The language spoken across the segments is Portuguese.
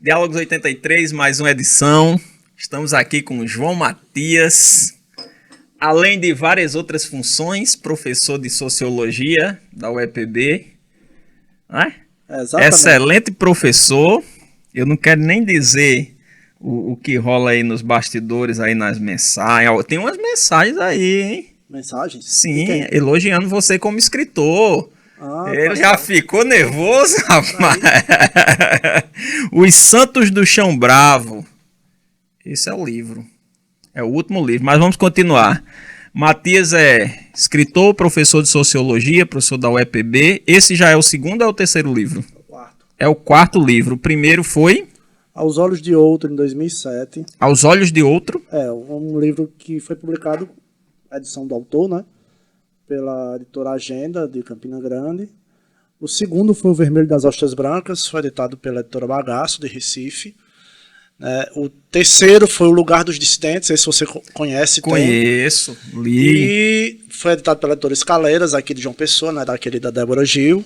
Diálogos 83, mais uma edição. Estamos aqui com o João Matias, além de várias outras funções, professor de Sociologia da UEPB, né? Excelente professor. Eu não quero nem dizer o que rola aí nos bastidores, aí nas mensagens. Tem umas mensagens aí, hein? Mensagens? Sim, elogiando você como escritor. Ele já ficou nervoso, rapaz. Os Santos do Chão Bravo. Esse é o livro. É o último livro, mas vamos continuar. Matias é escritor, professor de Sociologia, professor da UEPB. Esse já é o segundo ou é o terceiro livro? É o quarto livro. O primeiro foi... Aos Olhos de Outro, em 2007. Aos Olhos de Outro? É, um livro que foi publicado, a edição do autor, né? Pela editora Agenda, de Campina Grande. O segundo foi O Vermelho das Ostras Brancas, foi editado pela editora Bagaço, de Recife. O terceiro foi O Lugar dos Dissidentes, esse você conhece. Conheço, li. E foi editado pela editora Escaleiras, aqui de João Pessoa, né, da querida Débora Gil.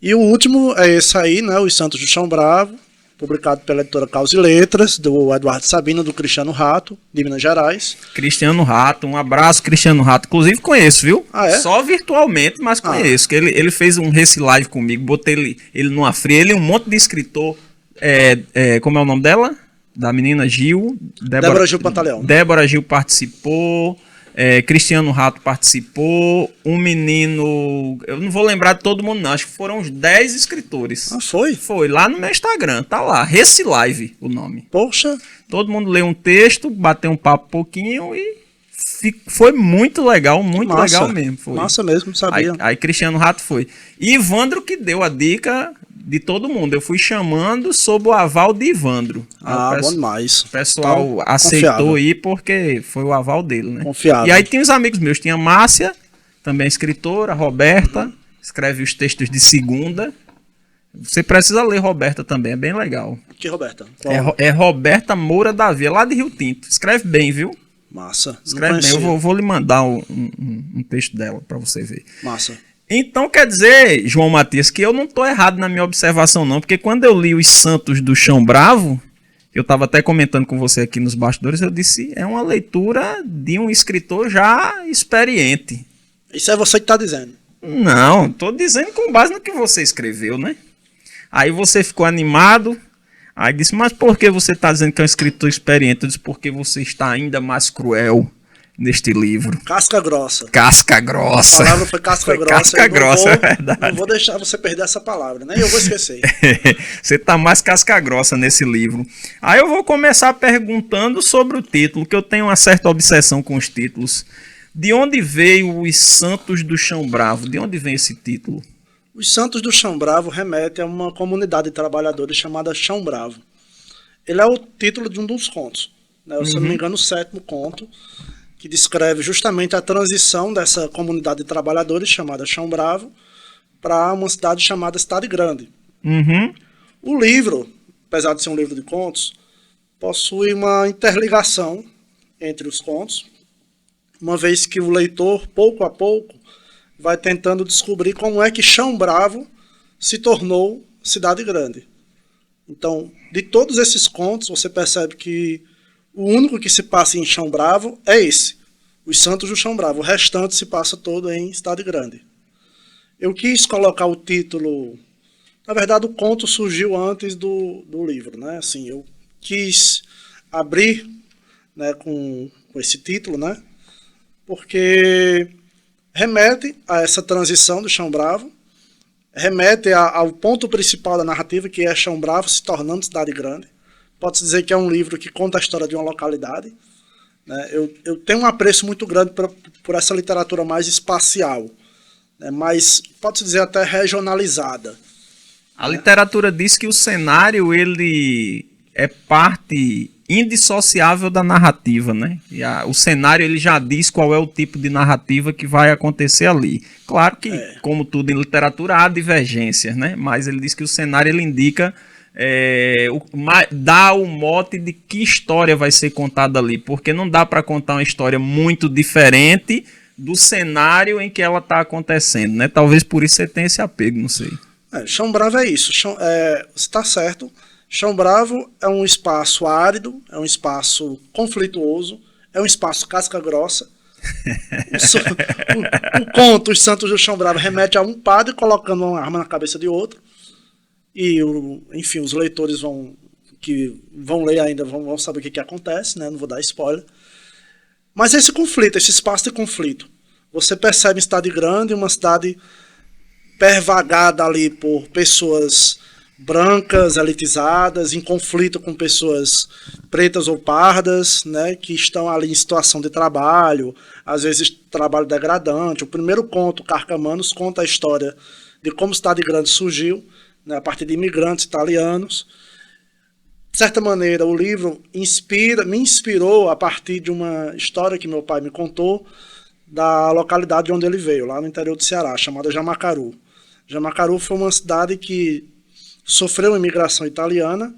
E o último é esse aí, né, Os Santos do Chão Bravo, publicado pela editora Caos e Letras, do Eduardo Sabino, do Cristiano Rato, de Minas Gerais. Cristiano Rato, um abraço, Cristiano Rato. Inclusive conheço, viu? Ah, é? Só virtualmente, mas conheço. Que ele fez um Live comigo, botei ele numa fria, ele e um monte de escritor. Como é o nome dela? Da menina Gil. Débora Gil Pantaleão. Débora Gil participou. Cristiano Rato participou, um menino, eu não vou lembrar de todo mundo não, acho que foram uns 10 escritores. Ah, foi? Foi, lá no meu Instagram, tá lá, Live o nome. Poxa. Todo mundo leu um texto, bateu um papo um pouquinho e foi muito legal mesmo. Foi. Massa mesmo, sabia. Aí Cristiano Rato foi. E Ivandro que deu a dica de todo mundo, eu fui chamando sob o aval de Ivandro. Bom demais. O pessoal então, aceitou confiável. aí porque foi o aval dele, né? Confiável. E aí tinha os amigos meus, tinha Márcia, também escritora, Roberta, escreve os textos de segunda. Você precisa ler Roberta também, é bem legal. Que Roberta? É Roberta Moura Davi, é lá de Rio Tinto. Escreve bem, viu? Massa. Escreve bem, eu vou lhe mandar um texto dela para você ver. Massa. Então quer dizer, João Matias, que eu não estou errado na minha observação não, porque quando eu li Os Santos do Chão Bravo, eu estava até comentando com você aqui nos bastidores, eu disse, é uma leitura de um escritor já experiente. Isso é você que está dizendo. Não, estou dizendo com base no que você escreveu, né? Aí você ficou animado, aí disse, mas por que você está dizendo que é um escritor experiente? Eu disse, porque você está ainda mais cruel neste livro. Casca grossa. Casca grossa. A palavra foi casca grossa. Casca grossa, é verdade. Não vou deixar você perder essa palavra, né? Eu vou esquecer. Você tá mais casca grossa nesse livro. Aí eu vou começar perguntando sobre o título, que eu tenho uma certa obsessão com os títulos. De onde veio Os Santos do Chão Bravo? De onde vem esse título? Os Santos do Chão Bravo remete a uma comunidade de trabalhadores chamada Chão Bravo. Ele é o título de um dos contos, né? Se eu não me engano, o 7º conto, que descreve justamente a transição dessa comunidade de trabalhadores chamada Chão Bravo para uma cidade chamada Cidade Grande. O livro, apesar de ser um livro de contos, possui uma interligação entre os contos, uma vez que o leitor, pouco a pouco, vai tentando descobrir como é que Chão Bravo se tornou Cidade Grande. Então, de todos esses contos, você percebe que o único que se passa em Chão Bravo é esse, Os Santos do Chão Bravo. O restante se passa todo em Cidade Grande. Eu quis colocar o título... Na verdade, o conto surgiu antes do livro, né? Assim, eu quis abrir, né, com esse título, né? Porque remete a essa transição do Chão Bravo, remete ao ponto principal da narrativa, que é Chão Bravo se tornando Cidade Grande. Pode-se dizer que é um livro que conta a história de uma localidade, né? Eu tenho um apreço muito grande por essa literatura mais espacial, né? Mas pode-se dizer até regionalizada. A literatura diz que o cenário ele é parte indissociável da narrativa, né? E o cenário ele já diz qual é o tipo de narrativa que vai acontecer ali. Claro que, como tudo em literatura, há divergências, né? Mas ele diz que o cenário ele indica, dá o mote de que história vai ser contada ali, porque não dá para contar uma história muito diferente do cenário em que ela está acontecendo, né? Talvez por isso você tenha esse apego, não sei. Chão Bravo é isso. Está certo Chão Bravo é um espaço árido, é um espaço conflituoso, é um espaço casca grossa. O conto Os Santos do Chão Bravo remete a um padre colocando uma arma na cabeça de outro. E, enfim, os leitores que vão ler ainda vão saber o que acontece, né? Não vou dar spoiler. Mas esse conflito, esse espaço de conflito, você percebe em cidade grande, uma cidade pervagada ali por pessoas brancas, elitizadas, em conflito com pessoas pretas ou pardas, né, que estão ali em situação de trabalho, às vezes trabalho degradante. O primeiro conto, Carcamanos, conta a história de como Cidade Grande surgiu, né, a partir de imigrantes italianos. De certa maneira, o livro me inspirou a partir de uma história que meu pai me contou da localidade de onde ele veio, lá no interior do Ceará, chamada Jamacaru. Jamacaru foi uma cidade que sofreu uma imigração italiana,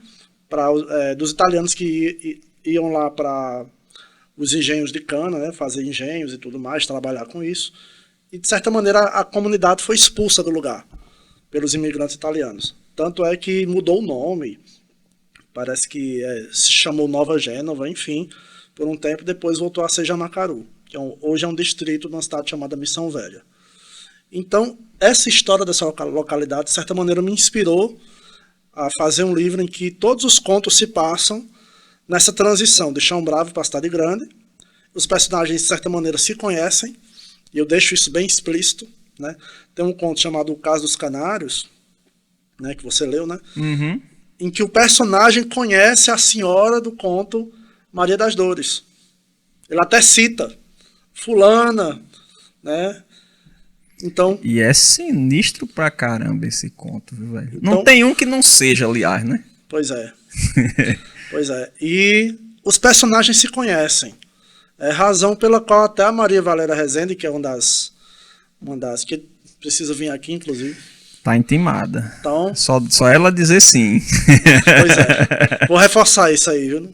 dos italianos que iam lá para os engenhos de cana, né, fazer engenhos e tudo mais, trabalhar com isso. E, de certa maneira, a comunidade foi expulsa do lugar pelos imigrantes italianos. Tanto é que mudou o nome, parece que se chamou Nova Gênova, enfim, por um tempo, depois voltou a ser Jamacaru, que hoje é um distrito de uma cidade chamada Missão Velha. Então, essa história dessa localidade, de certa maneira, me inspirou a fazer um livro em que todos os contos se passam nessa transição de Chão Bravo para Cidade Grande. Os personagens, de certa maneira, se conhecem, e eu deixo isso bem explícito, né? Tem um conto chamado O Caso dos Canários, né, que você leu, né? Uhum. Em que o personagem conhece a senhora do conto Maria das Dores. Ele até cita fulana, né? Então, e é sinistro pra caramba esse conto, viu, velho? Então, não tem um que não seja, aliás, né? Pois é. Pois é. E os personagens se conhecem. É razão pela qual até a Maria Valéria Rezende, que é uma das que precisa vir aqui, inclusive. Tá intimada. Então, só ela dizer sim. Pois é. Vou reforçar isso aí, viu?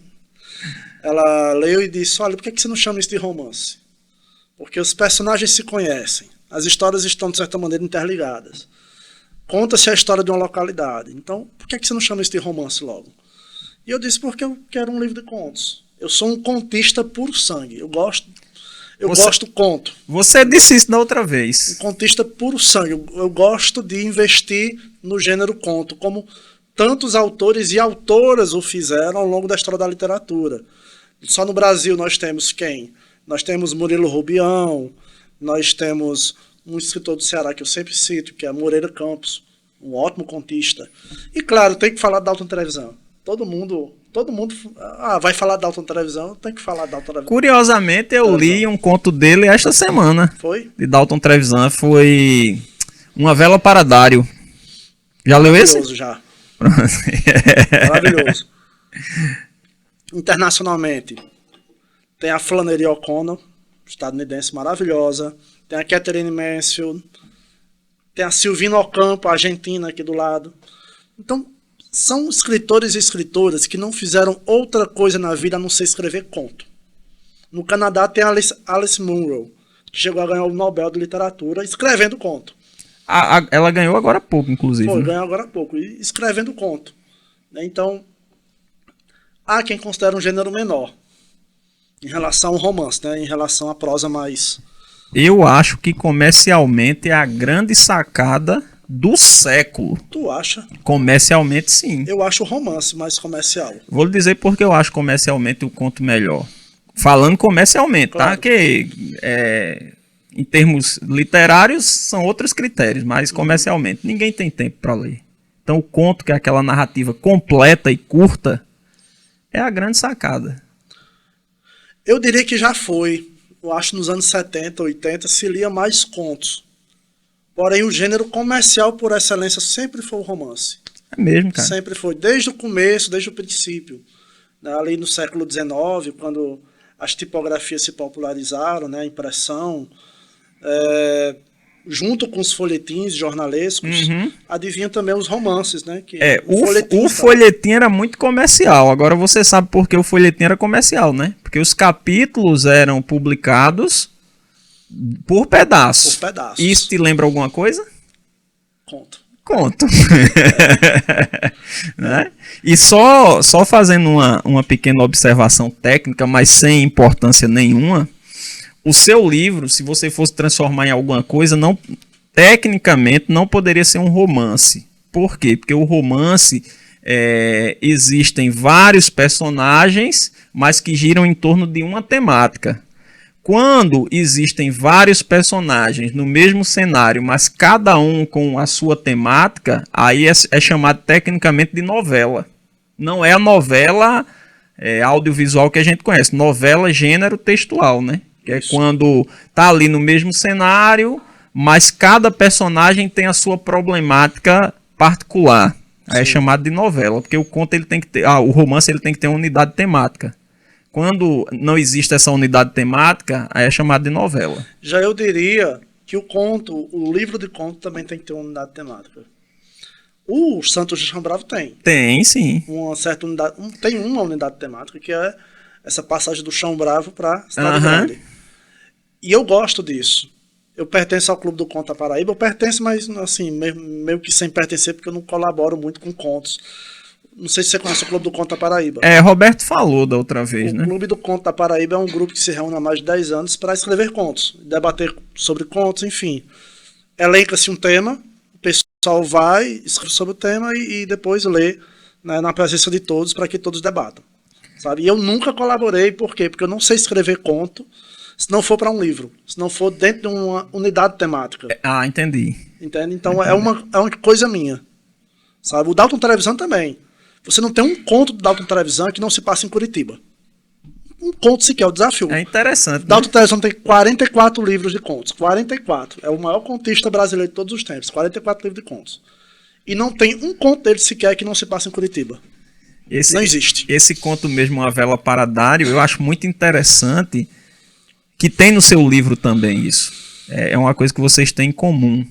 Ela leu e disse, olha, por que você não chama isso de romance? Porque os personagens se conhecem. As histórias estão, de certa maneira, interligadas. Conta-se a história de uma localidade. Então, por que você não chama isso de romance logo? E eu disse, porque eu quero um livro de contos. Eu sou um contista puro sangue. Eu gosto do conto. Você disse isso da outra vez. Um contista puro sangue. Eu gosto de investir no gênero conto, como tantos autores e autoras o fizeram ao longo da história da literatura. Só no Brasil nós temos quem? Nós temos Murilo Rubião, nós temos um escritor do Ceará que eu sempre cito, que é Moreira Campos, um ótimo contista. E claro, tem que falar da Dalton Trevisan. Todo mundo vai falar da Dalton Trevisan, tem que falar da Dalton Trevisan. Curiosamente, eu li um conto dele esta semana. Foi? De Dalton Trevisan, foi Uma Vela para Dário. Já leu esse? Maravilhoso, já. Maravilhoso. Internacionalmente, tem a Flannery O'Connor, estadunidense maravilhosa. Tem a Catherine Mansfield. Tem a Silvina Ocampo, argentina, aqui do lado. Então, são escritores e escritoras que não fizeram outra coisa na vida a não ser escrever conto. No Canadá tem a Alice Munro, que chegou a ganhar o Nobel de Literatura escrevendo conto. Ela ganhou agora há pouco, inclusive. Foi, né? ganhou agora há pouco, escrevendo conto. Então, há quem considera um gênero menor em relação ao romance, né? Em relação à prosa mais... Eu acho que comercialmente é a grande sacada do século. Tu acha? Comercialmente, sim. Eu acho o romance mais comercial. Vou lhe dizer porque eu acho comercialmente o conto melhor. Falando comercialmente, Claro. tá? Que em termos literários são outros critérios, mas comercialmente ninguém tem tempo para ler. Então o conto, que é aquela narrativa completa e curta, é a grande sacada. Eu diria que já foi. Eu acho nos anos 70, 80 se lia mais contos. Porém, o gênero comercial por excelência sempre foi o romance. É mesmo, cara. Sempre foi, desde o começo, desde o princípio. Né? Ali no século XIX, quando as tipografias se popularizaram, né? A impressão, junto com os folhetins jornalescos, adivinha também os romances, né? Que o folhetim era muito comercial. Agora você sabe por que o folhetim era comercial, né? Porque os capítulos eram publicados por pedaços. Por pedaços. Isso te lembra alguma coisa? Conto. conto. Né? E só fazendo uma pequena observação técnica, mas sem importância nenhuma, o seu livro, se você fosse transformar em alguma coisa, tecnicamente não poderia ser um romance. Por quê? Porque o romance, existem vários personagens, mas que giram em torno de uma temática. Quando existem vários personagens no mesmo cenário, mas cada um com a sua temática, aí é chamado tecnicamente de novela. Não é a novela audiovisual que a gente conhece. Novela gênero textual, né? Que é quando tá ali no mesmo cenário, mas cada personagem tem a sua problemática particular. Aí é chamado de novela, porque o conto ele tem que ter, o romance ele tem que ter uma unidade temática. Quando não existe essa unidade temática, aí é chamado de novela. Já eu diria que o livro de conto também tem que ter uma unidade temática. O Santos do Chão Bravo tem. Tem, sim. Uma certa unidade, tem uma unidade temática, que é essa passagem do Chão Bravo para Cidade Grande. E eu gosto disso. Eu pertenço ao Clube do Conto da Paraíba. Eu pertenço, mas assim, meio que sem pertencer, porque eu não colaboro muito com contos. Não sei se você conhece o Clube do Conto da Paraíba. Roberto falou da outra vez, né? O Clube do Conto da Paraíba é um grupo que se reúne há mais de 10 anos para escrever contos, debater sobre contos, enfim. Elenca-se um tema, o pessoal vai, escreve sobre o tema e depois lê, né, na presença de todos, para que todos debatam. Sabe? E eu nunca colaborei, por quê? Porque eu não sei escrever conto se não for para um livro, se não for dentro de uma unidade temática. Entendi. Entende? Então é uma coisa minha. Sabe? O Dalton Trevisan também. Você não tem um conto do Dalton Trevisan que não se passa em Curitiba. Um conto sequer, é o desafio. É interessante. Dalton Trevisan tem 44 livros de contos. 44. É o maior contista brasileiro de todos os tempos. 44 livros de contos. E não tem um conto dele sequer que não se passa em Curitiba. Não existe. Esse conto mesmo, Uma Vela para Dário, eu acho muito interessante que tem no seu livro também isso. É uma coisa que vocês têm em comum.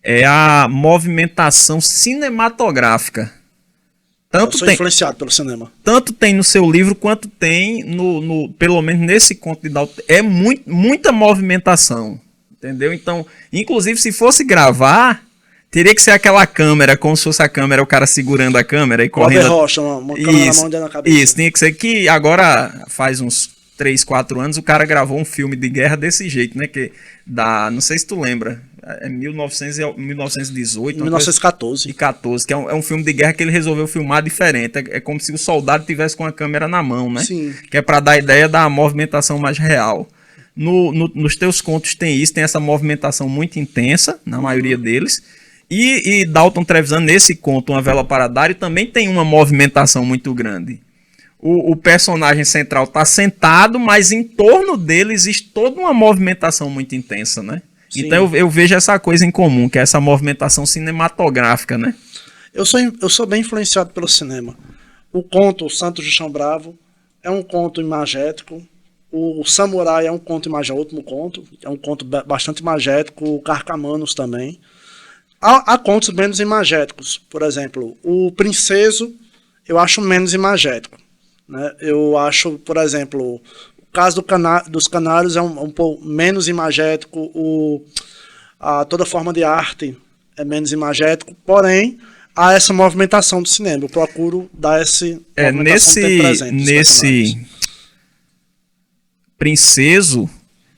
É a movimentação cinematográfica. Eu sou influenciado pelo cinema. Tanto tem no seu livro quanto tem pelo menos nesse conto de Dalton. É muita movimentação, entendeu? Então, inclusive, se fosse gravar, teria que ser aquela câmera, como se fosse a câmera, o cara segurando a câmera e correndo. Rocha, uma câmera na mão dentro da cabeça. Isso, tinha que ser que agora faz uns 3, 4 anos o cara gravou um filme de guerra desse jeito, né? Não sei se tu lembra. É 1918. 1914. 14, que é um filme de guerra que ele resolveu filmar diferente. É como se o soldado tivesse com a câmera na mão, né? Sim. Que é para dar a ideia da movimentação mais real. Nos teus contos tem isso, tem essa movimentação muito intensa, na maioria deles. E Dalton Trevisan, nesse conto, Uma Vela para Dário, também tem uma movimentação muito grande. O personagem central está sentado, mas em torno dele existe toda uma movimentação muito intensa, né? Sim. Então eu vejo essa coisa em comum, que é essa movimentação cinematográfica, né? Eu sou bem influenciado pelo cinema. O conto Santos do Chão Bravo é um conto imagético. O Samurai é um conto imagético, último conto. É um conto bastante imagético. O Carcamanos também. Há contos menos imagéticos. Por exemplo, o Princeso eu acho menos imagético. Né? Eu acho, por exemplo... O caso dos Canários é um pouco menos imagético, toda forma de arte é menos imagético, porém há essa movimentação do cinema. Eu procuro dar esse nesse Princeso,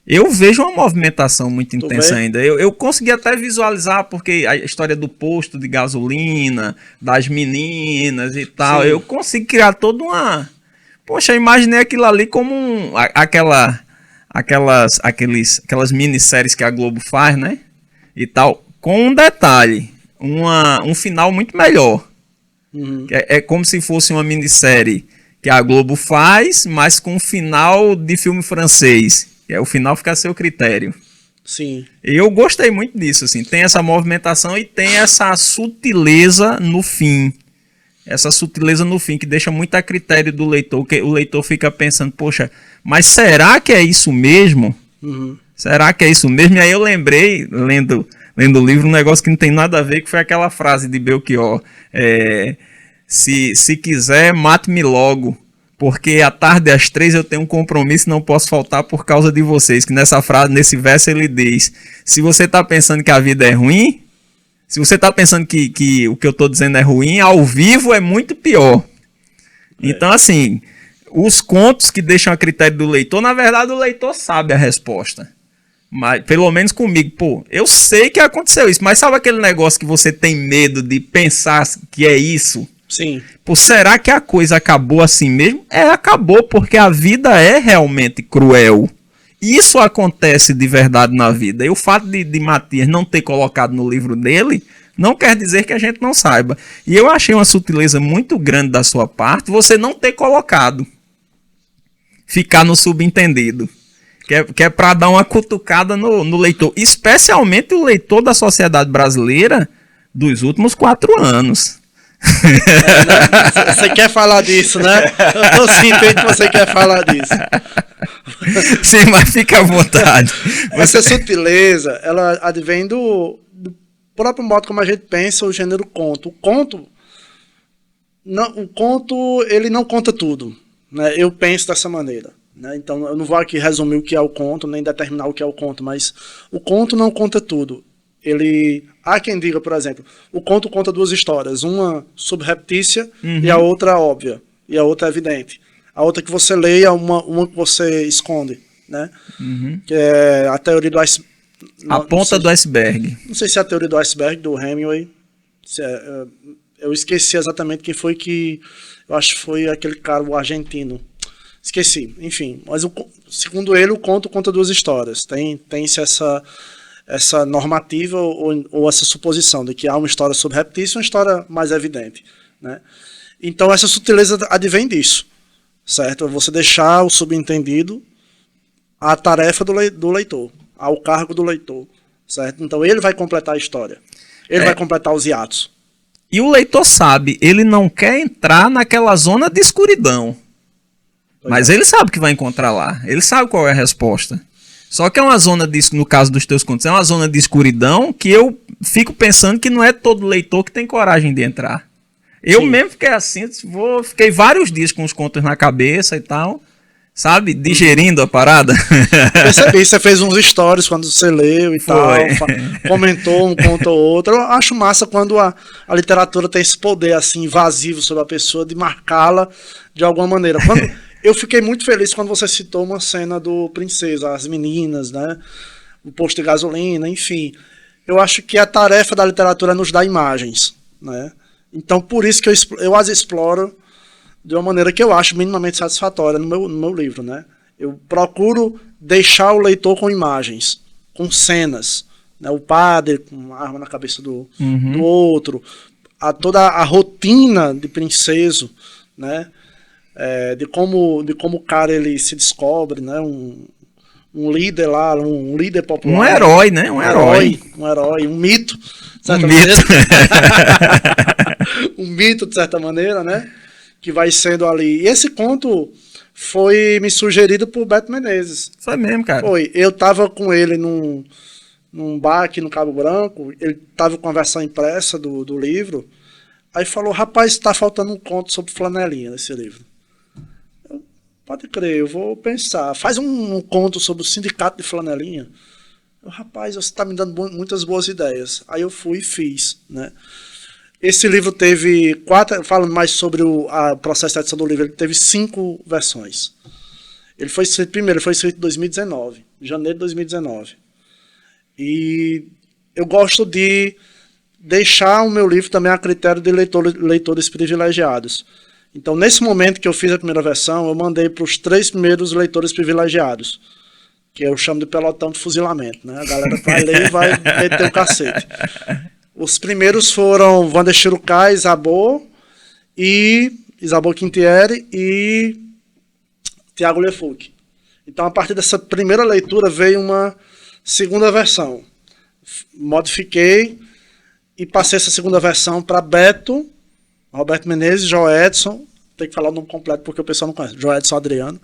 eu vejo uma movimentação muito intensa ainda. Eu consegui até visualizar, porque a história do posto de gasolina, das meninas e tal, Sim. Eu consigo criar toda uma... Poxa, eu imaginei aquilo ali como aquelas minisséries que a Globo faz, né? E tal, com um detalhe, um final muito melhor. Uhum. É como se fosse uma minissérie que a Globo faz, mas com um final de filme francês. O final fica a seu critério. Sim. Eu gostei muito disso, assim. Tem essa movimentação e tem essa sutileza no fim. Essa sutileza no fim, que deixa muito a critério do leitor, que o leitor fica pensando, poxa, mas será que é isso mesmo? Uhum. Será que é isso mesmo? E aí eu lembrei, lendo o livro, um negócio que não tem nada a ver, que foi aquela frase de Belchior, se quiser, mate-me logo, porque à tarde às 3 eu tenho um compromisso e não posso faltar por causa de vocês. Que nesse verso ele diz, se você está pensando que a vida é ruim, Se você tá pensando que o que eu tô dizendo é ruim, ao vivo é muito pior. Então, assim, os contos que deixam a critério do leitor, na verdade o leitor sabe a resposta. Mas, pelo menos comigo, pô, eu sei que aconteceu isso, mas sabe aquele negócio que você tem medo de pensar que é isso? Sim. Pô, será que a coisa acabou assim mesmo? Acabou, porque a vida é realmente cruel. Isso acontece de verdade na vida. E o fato de Matias não ter colocado no livro dele não quer dizer que a gente não saiba. E eu achei uma sutileza muito grande da sua parte você não ter colocado. Ficar no subentendido. Que é para dar uma cutucada no leitor. Especialmente o leitor da sociedade brasileira dos últimos 4 anos. Você quer falar disso, né? Eu tô sentindo que você quer falar disso. Sim, mas fica à vontade. Essa sutileza, ela advém do próprio modo como a gente pensa o gênero conto. O conto, ele não conta tudo, né? Eu penso dessa maneira, né? Então, eu não vou aqui resumir o que é o conto, nem determinar o que é o conto, mas o conto não conta tudo. Há quem diga, por exemplo, o conto conta 2 histórias, uma subreptícia e a outra óbvia, e a outra evidente. A outra que você leia, uma que você esconde, né? Que é a teoria do iceberg. A ponta do iceberg. Não sei se é a teoria do iceberg, do Hemingway. Eu esqueci exatamente quem foi que... Eu acho que foi aquele cara, o argentino. Esqueci, enfim. Mas segundo ele, o conto conta 2 histórias. Tem-se essa normativa ou essa suposição de que há uma história subreptícia e uma história mais evidente, né? Então essa sutileza advém disso, certo? Você deixar o subentendido à tarefa do leitor, ao cargo do leitor, certo? Então ele vai completar a história, ele vai completar os hiatos. E o leitor sabe, ele não quer entrar naquela zona de escuridão, mas ele sabe que vai encontrar lá, ele sabe qual é a resposta. Só que é uma zona, no caso dos teus contos, é uma zona de escuridão que eu fico pensando que não é todo leitor que tem coragem de entrar. Eu mesmo fiquei assim, fiquei vários dias com os contos na cabeça e tal, sabe? Digerindo a parada. Percebi, você fez uns stories quando você leu e tal, comentou um conto ou outro. Eu acho massa quando a literatura tem esse poder assim, invasivo sobre a pessoa, de marcá-la de alguma maneira. Eu fiquei muito feliz quando você citou uma cena do Princesa, as meninas, né? O posto de gasolina, enfim. Eu acho que a tarefa da literatura é nos dar imagens, né? Então, por isso que eu as exploro de uma maneira que eu acho minimamente satisfatória no meu livro, né? Eu procuro deixar o leitor com imagens, com cenas, né? O padre com uma arma na cabeça do outro, toda a rotina de Princeso, né? De como o cara ele se descobre, né? Um líder lá, um líder popular. Um herói, né? Um herói, um mito, de certa maneira. Um mito, de certa maneira, né? Que vai sendo ali. E esse conto foi me sugerido por Beto Menezes. Foi mesmo, cara. Foi. Eu tava com ele num bar aqui no Cabo Branco, ele tava com a versão impressa do livro, aí falou, rapaz, tá faltando um conto sobre flanelinha nesse livro. Pode crer, eu vou pensar. Faz um conto sobre o sindicato de flanelinha. Rapaz, você está me dando muitas boas ideias. Aí eu fui e fiz, né? Esse livro teve falando mais sobre o processo de edição do livro, ele teve 5 versões. Ele foi escrito em 2019, janeiro de 2019. E eu gosto de deixar o meu livro também a critério de leitores privilegiados. Então, nesse momento que eu fiz a primeira versão, eu mandei para os 3 primeiros leitores privilegiados, que eu chamo de pelotão de fuzilamento, né? A galera vai ler e vai meter o cacete. Os primeiros foram Wander Shirukai, Isabô Quintieri e Tiago Lefuc. Então, a partir dessa primeira leitura, veio uma segunda versão. Modifiquei e passei essa segunda versão para Beto, Roberto Menezes, Joedson, tem que falar o nome completo porque o pessoal não conhece, Joedson Adriano,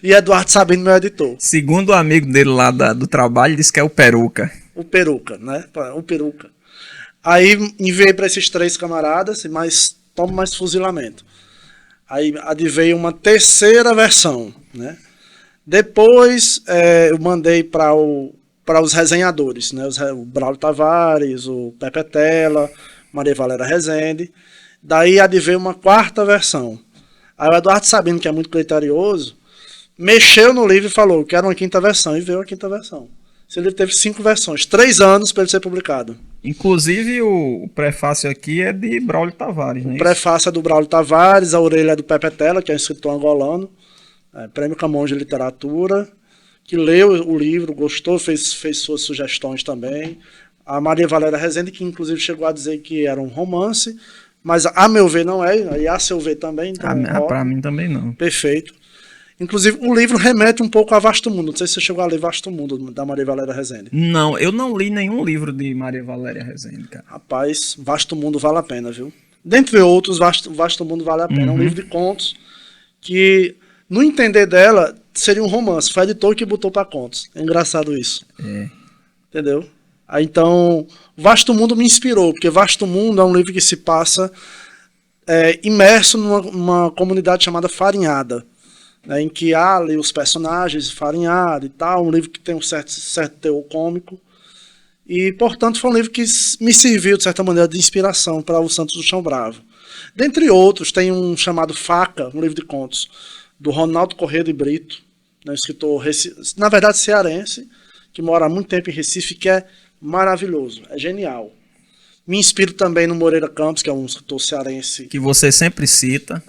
e Eduardo Sabino, meu editor. Segundo o amigo dele lá do trabalho, disse que é o Peruca. O Peruca, né? O Peruca. Aí enviei para esses 3 camaradas, tomo mais fuzilamento. Aí adveio uma terceira versão, né? Depois eu mandei para para os resenhadores, né? O Braulio Tavares, o Pepe Tela, Maria Valéria Rezende. Daí adveio uma quarta versão. Aí o Eduardo Sabino, que é muito criterioso, mexeu no livro e falou, quero uma quinta versão, e veio a quinta versão. Esse livro teve 5 versões, 3 anos para ele ser publicado. Inclusive o prefácio aqui é de Braulio Tavares, né? O prefácio é do Braulio Tavares, a orelha é do Pepe Tela, que é um escritor angolano, Prêmio Camões de Literatura, que leu o livro, gostou, fez suas sugestões também. A Maria Valéria Rezende, que inclusive chegou a dizer que era um romance, mas a meu ver não é, e a seu ver também. Então, para mim também não. Perfeito. Inclusive, o livro remete um pouco a Vasto Mundo. Não sei se você chegou a ler Vasto Mundo, da Maria Valéria Rezende. Não, eu não li nenhum livro de Maria Valéria Rezende, cara. Rapaz, Vasto Mundo vale a pena, viu? Dentre outros, Vasto Mundo vale a pena. É um livro de contos que, no entender dela, seria um romance. Foi a editor que botou para contos. É engraçado isso. Entendeu? Aí, então, Vasto Mundo me inspirou, porque Vasto Mundo é um livro que se passa imerso numa comunidade chamada Farinhada, né, em que há ali os personagens farinhados e tal, um livro que tem um certo teor cômico, e, portanto, foi um livro que me serviu, de certa maneira, de inspiração para o Santos do Chão Bravo. Dentre outros, tem um chamado Faca, um livro de contos, do Ronaldo Corrêa de Brito, né, um escritor, na verdade, cearense, que mora há muito tempo em Recife, que é maravilhoso, é genial. Me inspiro também no Moreira Campos, que é um escritor cearense. Que você sempre cita,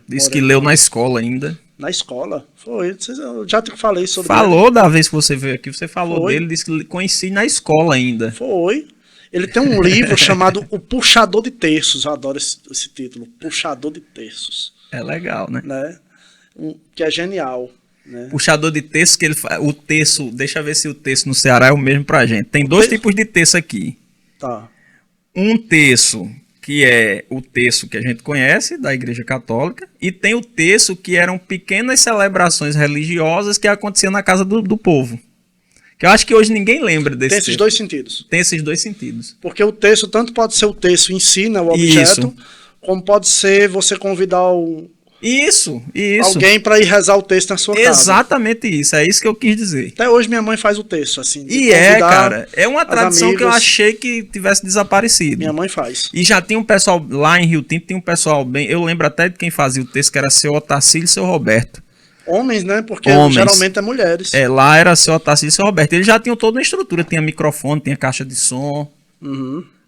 diz Moreira que leu na escola ainda. Na escola? Foi. Eu já te falei sobre Falou ele. Da vez que você veio aqui, você falou Foi. dele, disse que conheci na escola ainda. Foi. Ele tem um livro chamado O Puxador de Terços. Eu adoro esse título. Puxador de Terços. É legal, né? Que é genial. Né? Puxador de terço, que ele o terço, deixa eu ver se o terço no Ceará é o mesmo pra gente. Tem dois tipos de terço aqui. Tá. Um terço que é o terço que a gente conhece da Igreja Católica, e tem o terço que eram pequenas celebrações religiosas que aconteciam na casa do povo. Que eu acho que hoje ninguém lembra desse Tem esses dois sentidos. Tem esses dois sentidos. Porque o terço, tanto pode ser o terço em si, né, o objeto, como pode ser você convidar Isso. alguém para ir rezar o texto na sua casa. Exatamente isso, é isso que eu quis dizer. Até hoje minha mãe faz o texto, assim. E cara, é uma tradição que eu achei que tivesse desaparecido. Minha mãe faz. E já tinha um pessoal, lá em Rio Tinto, tinha um pessoal bem, eu lembro até de quem fazia o texto, que era seu Otacílio e seu Roberto. Homens, né? Porque geralmente é mulheres. Lá era seu Otacílio e seu Roberto. Eles já tinham toda uma estrutura, tinha microfone, tinha caixa de som.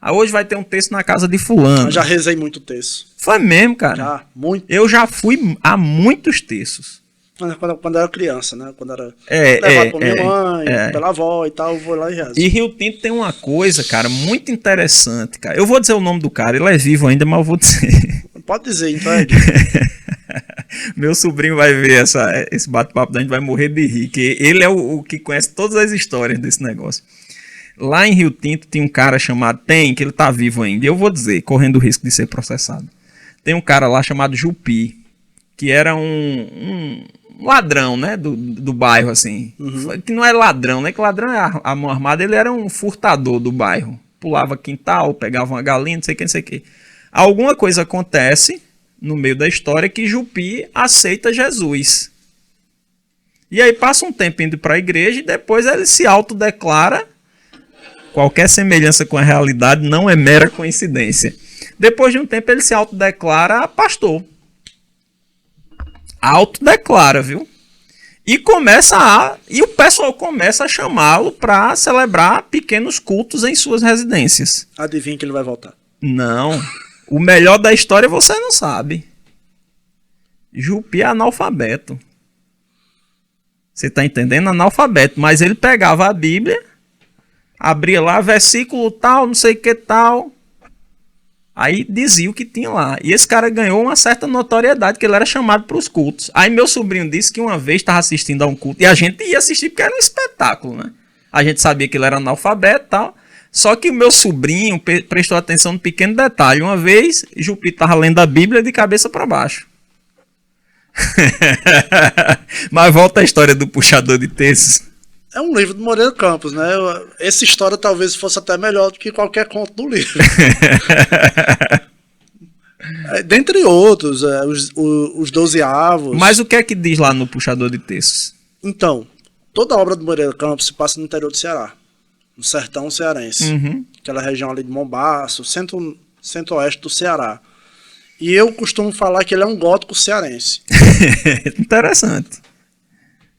Aí hoje vai ter um texto na casa de fulano. Eu já rezei muito texto. Foi mesmo, cara? Já, muito. Eu já fui a muitos textos. Quando era criança, né? Quando era levado por minha mãe, pela avó e tal, eu vou lá e rezo. E Rio Tinto tem uma coisa, cara, muito interessante, cara. Eu vou dizer o nome do cara, ele é vivo ainda, mas eu vou dizer. Pode dizer, então Meu sobrinho vai ver esse bate-papo, a gente vai morrer de rir, que ele é o que conhece todas as histórias desse negócio. Lá em Rio Tinto tem um cara chamado, que ele tá vivo ainda, eu vou dizer, correndo o risco de ser processado. Tem um cara lá chamado Jupi, que era um ladrão, né, do bairro, assim. Que não é ladrão, né, que ladrão é a mão armada, ele era um furtador do bairro. Pulava quintal, pegava uma galinha, não sei o que. Alguma coisa acontece no meio da história que Jupi aceita Jesus. E aí passa um tempo indo para a igreja e depois ele se autodeclara. Qualquer semelhança com a realidade não é mera coincidência. Depois de um tempo ele se autodeclara pastor. Autodeclara, viu? E o pessoal começa a chamá-lo para celebrar pequenos cultos em suas residências. Adivinha que ele vai voltar. Não. O melhor da história você não sabe. Jupi é analfabeto. Você tá entendendo? Analfabeto. Mas ele pegava a Bíblia, abria lá, versículo tal, não sei o que tal. Aí dizia o que tinha lá. E esse cara ganhou uma certa notoriedade, que ele era chamado para os cultos. Aí meu sobrinho disse que uma vez estava assistindo a um culto, e a gente ia assistir porque era um espetáculo, né? A gente sabia que ele era analfabeto e tal. Só que o meu sobrinho prestou atenção no pequeno detalhe. Uma vez, Jupi estava lendo a Bíblia de cabeça para baixo. Mas volta a história do puxador de terços. É um livro do Moreira Campos, né? Essa história talvez fosse até melhor do que qualquer conto do livro. Dentre outros, os 12 avos. Mas o que é que diz lá no puxador de terços? Então, toda a obra do Moreira Campos se passa no interior do Ceará. no sertão cearense. Uhum. Aquela região ali de Mombaço, centro-oeste do Ceará. E eu costumo falar que ele é um gótico cearense. Interessante.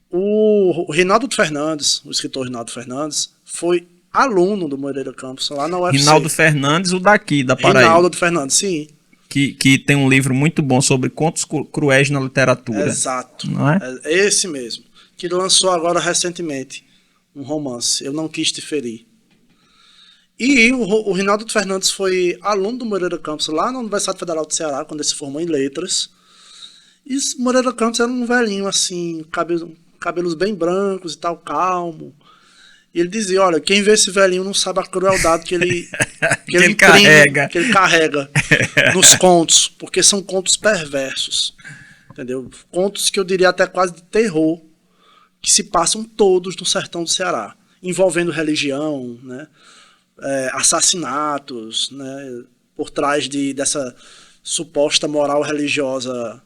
O Rinaldo Fernandes, o escritor Rinaldo Fernandes, foi aluno do Moreira Campos lá na UFC. Rinaldo Fernandes, o daqui, da Paraíba. Rinaldo Fernandes, sim. Que tem um livro muito bom sobre contos cruéis na literatura. Exato. Não é? É esse mesmo. Que lançou agora recentemente um romance, Eu Não Quis Te Ferir. E o Rinaldo Fernandes foi aluno do Moreira Campos lá na Universidade Federal do Ceará, quando ele se formou em letras. E o Moreira Campos era um velhinho assim, cabelos bem brancos e tal, calmo. E ele dizia, olha, quem vê esse velhinho não sabe a crueldade que ele carrega. Que ele carrega nos contos, porque são contos perversos, entendeu? Contos que eu diria até quase de terror, que se passam todos no sertão do Ceará, envolvendo religião, né? Assassinatos, né? Por trás dessa suposta moral religiosa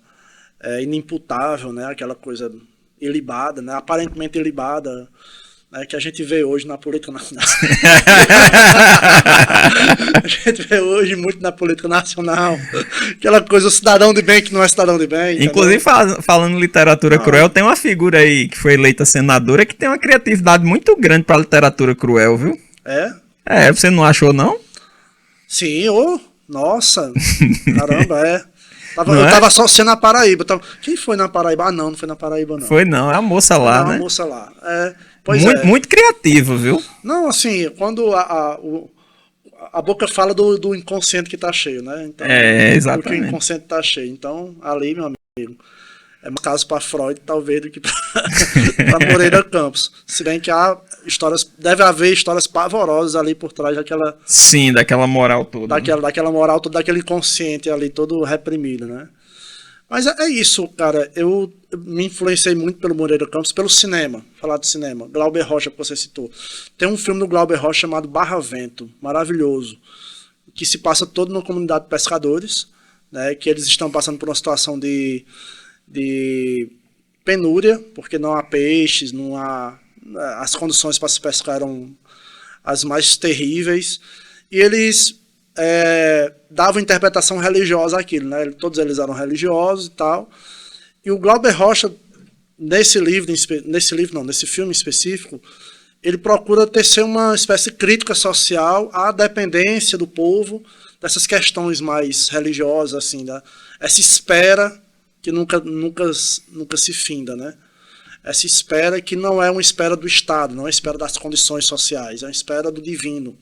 inimputável, né? Aquela coisa ilibada, né? Aparentemente ilibada, que a gente vê hoje na política nacional. A gente vê hoje muito na política nacional. Aquela coisa, o cidadão de bem que não é cidadão de bem. Inclusive, falando em literatura cruel, tem uma figura aí que foi eleita senadora que tem uma criatividade muito grande pra literatura cruel, viu? Você não achou, não? Sim, nossa, caramba, eu tava associando a Paraíba. Quem foi na Paraíba? Ah, não foi na Paraíba, não. Foi não, é a moça lá, né? É a moça lá. Muito criativo, viu? Não, assim, quando a boca fala do inconsciente que tá cheio, né? Então, exatamente. Porque o inconsciente tá cheio. Então, ali, meu amigo, é mais caso para Freud, talvez, do que para Moreira Campos. Se bem que deve haver histórias pavorosas ali por trás daquela... Sim, daquela moral toda. Daquela moral toda, daquele inconsciente ali, todo reprimido, né? Mas é isso, cara. Eu me influenciei muito pelo Moreira Campos, pelo cinema. Falar de cinema. Glauber Rocha, que você citou. Tem um filme do Glauber Rocha chamado Barra Vento, maravilhoso, que se passa todo numa comunidade de pescadores, né? Que eles estão passando por uma situação de penúria, porque não há peixes, não há... As condições para se pescar eram as mais terríveis. E eles... davam interpretação religiosa àquilo, né? Todos eles eram religiosos e tal. E o Glauber Rocha, nesse filme específico, ele procura tecer uma espécie de crítica social à dependência do povo dessas questões mais religiosas, assim, essa espera que nunca se finda, né? Essa espera que não é uma espera do Estado, não é uma espera das condições sociais, é uma espera do divino.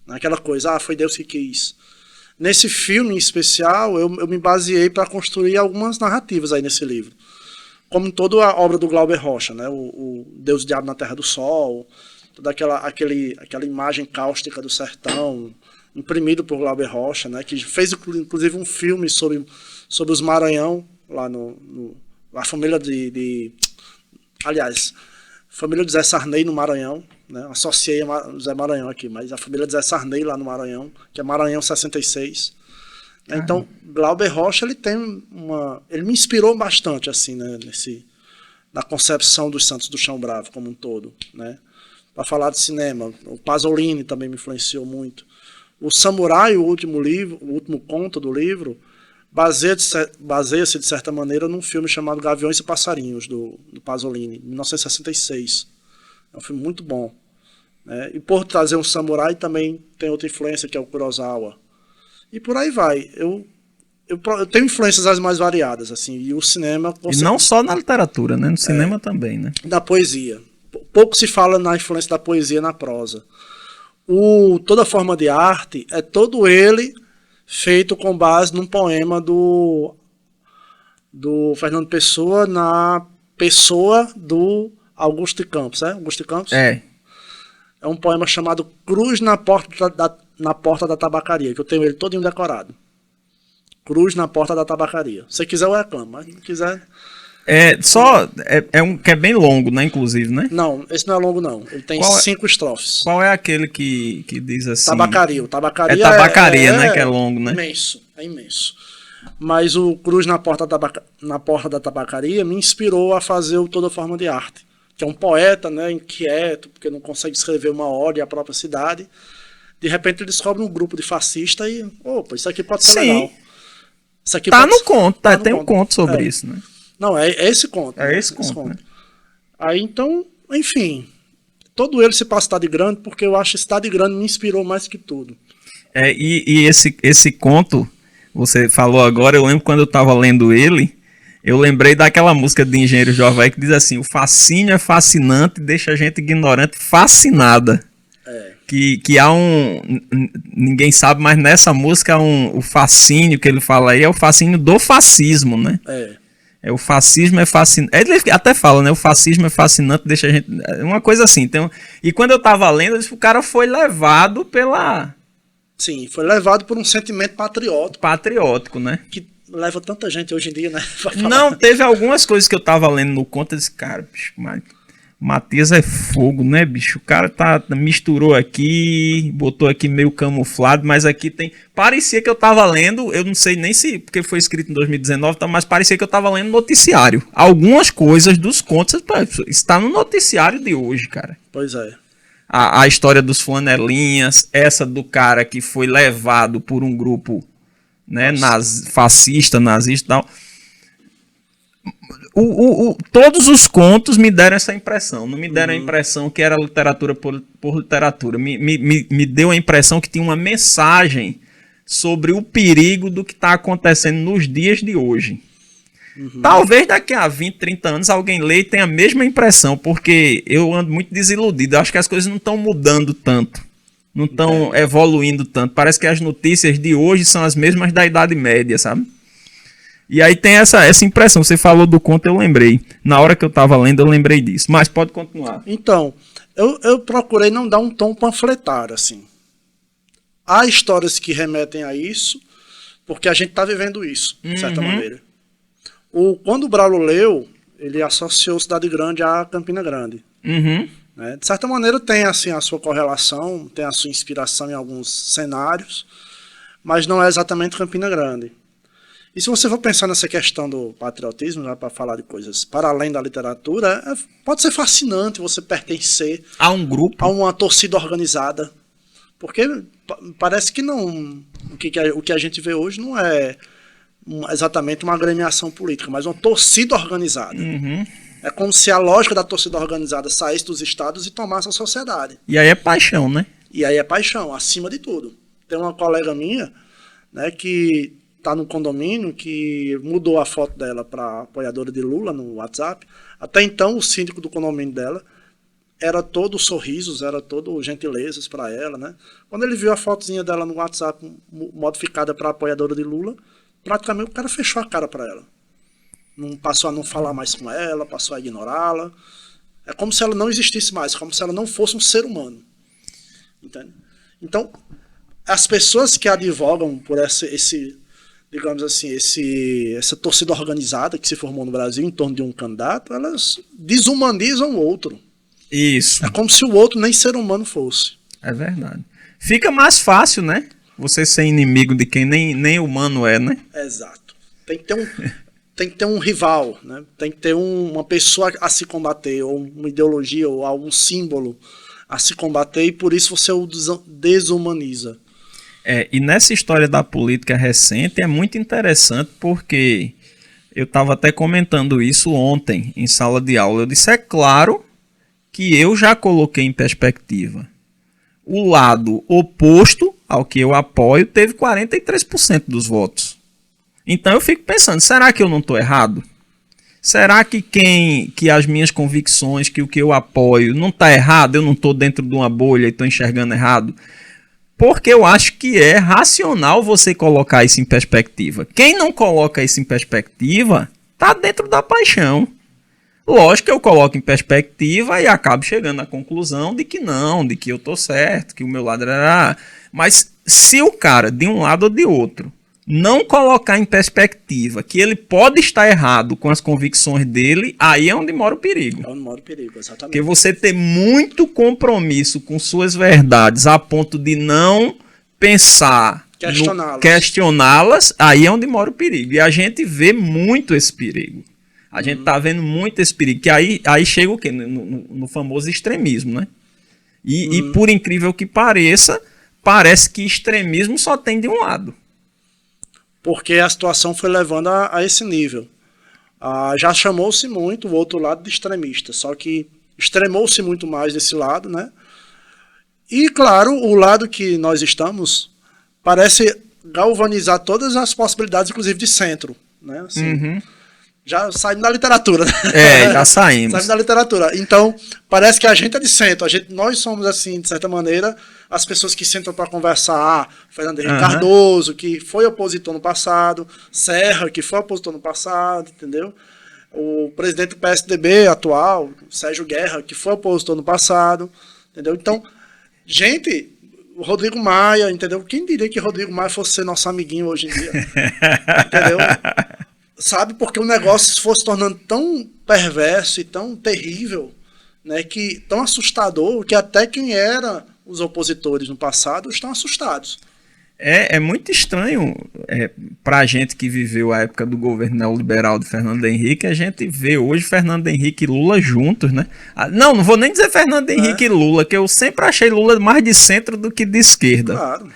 Aquela coisa, foi Deus que quis. Nesse filme em especial, eu me baseei para construir algumas narrativas aí nesse livro. Como toda a obra do Glauber Rocha, né? O Deus e o Diabo na Terra do Sol, toda aquela imagem cáustica do sertão, imprimido por Glauber Rocha, né? Que fez inclusive um filme sobre os Maranhão, lá a família aliás, família de Zé Sarney no Maranhão, né? Associei a Zé Maranhão aqui, mas a família de Zé Sarney lá no Maranhão, que é Maranhão 66. Então, Glauber Rocha, ele me inspirou bastante, assim, né? Na concepção dos Santos do Chão Bravo como um todo, né? Para falar de cinema, o Pasolini também me influenciou muito. O Samurai, o último conto do livro, baseia-se, de certa maneira, num filme chamado Gaviões e Passarinhos, do Pasolini, 1966. É um filme muito bom, né? E por trazer um samurai, também tem outra influência, que é o Kurosawa. E por aí vai. Eu tenho influências as mais variadas, assim, e o cinema... E não só na literatura, né? No cinema também, né? Da poesia. Pouco se fala na influência da poesia na prosa. Toda forma de arte é todo ele feito com base num poema do Fernando Pessoa, na pessoa do Augusto de Campos, Augusto de Campos? É um poema chamado Cruz na Porta da Tabacaria, que eu tenho ele todinho decorado. Cruz na Porta da Tabacaria. Se quiser eu reclamo, mas se não quiser... que é bem longo, né, inclusive, né? Não, esse não é longo, não. Ele tem 5 estrofes. Qual é aquele que diz assim... Tabacaria. O Tabacaria Tabacaria, né, que é longo, né? É imenso. Mas o Cruz na Porta da Tabacaria me inspirou a fazer o Toda Forma de Arte, que é um poeta, né, inquieto, porque não consegue escrever uma ode à própria cidade. De repente ele descobre um grupo de fascistas e, opa, isso aqui pode ser legal. Isso aqui tá no conto, tem um conto sobre isso, né? Não, é esse conto. É esse conto. Né? Aí então, enfim, todo ele se passa Cidade Grande, porque eu acho que Cidade Grande me inspirou mais que tudo. E esse conto, você falou agora, eu lembro quando eu tava lendo ele, eu lembrei daquela música de Engenheiro Jovem que diz assim: o fascínio é fascinante, deixa a gente ignorante fascinada. Que há ninguém sabe, mas nessa música o fascínio que ele fala aí é o fascínio do fascismo, né? O fascismo é fascinante. Ele até fala, né? O fascismo é fascinante, deixa a gente. Uma coisa assim. E quando eu tava lendo, eu disse que o cara foi levado pela. Sim, foi levado por um sentimento patriótico. Patriótico, né? Que leva tanta gente hoje em dia, né? Não, teve algumas coisas que eu tava lendo no conto, eu disse, cara, bicho, Matias é fogo, né, bicho? O cara misturou aqui, botou aqui meio camuflado, mas aqui tem... Parecia que eu tava lendo, eu não sei nem se... Porque foi escrito em 2019, mas parecia que eu tava lendo noticiário. Algumas coisas dos contos está no noticiário de hoje, cara. Pois é. A história dos flanelinhas, essa do cara que foi levado por um grupo, né, fascista, nazista e tal... Todos os contos me deram essa impressão. Não me deram a impressão que era literatura por literatura. Me deu a impressão que tinha uma mensagem sobre o perigo do que está acontecendo nos dias de hoje. Talvez daqui a 20, 30 anos alguém lê e tenha a mesma impressão, porque eu ando muito desiludido. Eu acho que as coisas não estão mudando tanto. Não estão evoluindo tanto. Parece que as notícias de hoje são as mesmas da Idade Média, sabe? E aí tem essa impressão. Você falou do conto, eu lembrei. Na hora que eu estava lendo, eu lembrei disso. Mas pode continuar. Então, eu procurei não dar um tom panfletário, assim. Há histórias que remetem a isso, porque a gente está vivendo isso, de certa maneira. Quando o Braulio leu, ele associou Cidade Grande a Campina Grande. Né? De certa maneira tem assim, a sua correlação, tem a sua inspiração em alguns cenários, mas não é exatamente Campina Grande. E se você for pensar nessa questão do patriotismo, para falar de coisas para além da literatura, pode ser fascinante você pertencer a um grupo, a uma torcida organizada. Porque parece que não. O que a gente vê hoje não é exatamente uma agremiação política, mas uma torcida organizada. É como se a lógica da torcida organizada saísse dos estados e tomasse a sociedade. E aí é paixão, né? E aí é paixão, acima de tudo. Tem uma colega minha, né, que está no condomínio, que mudou a foto dela para apoiadora de Lula no WhatsApp. Até então, o síndico do condomínio dela era todo sorrisos, era todo gentilezas para ela, né? Quando ele viu a fotozinha dela no WhatsApp modificada para apoiadora de Lula, praticamente o cara fechou a cara para ela. Não passou a não falar mais com ela, passou a ignorá-la. É como se ela não existisse mais, como se ela não fosse um ser humano. Entende? Então, as pessoas que advogam por digamos assim, essa torcida organizada que se formou no Brasil em torno de um candidato, elas desumanizam o outro. Isso. É como se o outro nem ser humano fosse. É verdade. Fica mais fácil, né? Você ser inimigo de quem nem humano é, né? Exato. Tem que ter um rival, né? Tem que ter uma pessoa a se combater, ou uma ideologia, ou algum símbolo a se combater, e por isso você o desumaniza. E nessa história da política recente é muito interessante, porque eu estava até comentando isso ontem em sala de aula. Eu disse, é claro que eu já coloquei em perspectiva. O lado oposto ao que eu apoio teve 43% dos votos. Então eu fico pensando, será que eu não estou errado? Será que as minhas convicções, que o que eu apoio não está errado? Eu não estou dentro de uma bolha e estou enxergando errado? Porque eu acho que é racional você colocar isso em perspectiva. Quem não coloca isso em perspectiva está dentro da paixão. Lógico que eu coloco em perspectiva e acabo chegando à conclusão de que não, de que eu estou certo, que o meu lado era... Mas se o cara, de um lado ou de outro, não colocar em perspectiva que ele pode estar errado com as convicções dele, aí é onde mora o perigo. É onde mora o perigo, exatamente. Porque você ter muito compromisso com suas verdades a ponto de não pensar, questioná-las, aí é onde mora o perigo. E a gente vê muito esse perigo. A gente tá vendo muito esse perigo, que aí chega o quê? No famoso extremismo, né? E por incrível que pareça, parece que extremismo só tem de um lado. Porque a situação foi levando a esse nível. Já chamou-se muito o outro lado de extremista, só que extremou-se muito mais desse lado, né? E, claro, o lado que nós estamos parece galvanizar todas as possibilidades, inclusive de centro, né? Assim, já saímos da literatura. Já saímos. Saímos da literatura. Então, parece que a gente é de centro. Nós somos, assim, de certa maneira, as pessoas que sentam para conversar. Fernando Henrique Cardoso, que foi opositor no passado. Serra, que foi opositor no passado, entendeu? O presidente do PSDB atual, Sérgio Guerra, que foi opositor no passado, entendeu? Então, gente, o Rodrigo Maia, entendeu? Quem diria que Rodrigo Maia fosse ser nosso amiguinho hoje em dia? Entendeu? Sabe, porque o negócio foi se tornando tão perverso e tão terrível, né, tão assustador, que até quem era os opositores no passado estão assustados. É muito estranho pra gente que viveu a época do governo neoliberal de Fernando Henrique, a gente vê hoje Fernando Henrique e Lula juntos, né? Não vou nem dizer Fernando Henrique e Lula, que eu sempre achei Lula mais de centro do que de esquerda. Claro.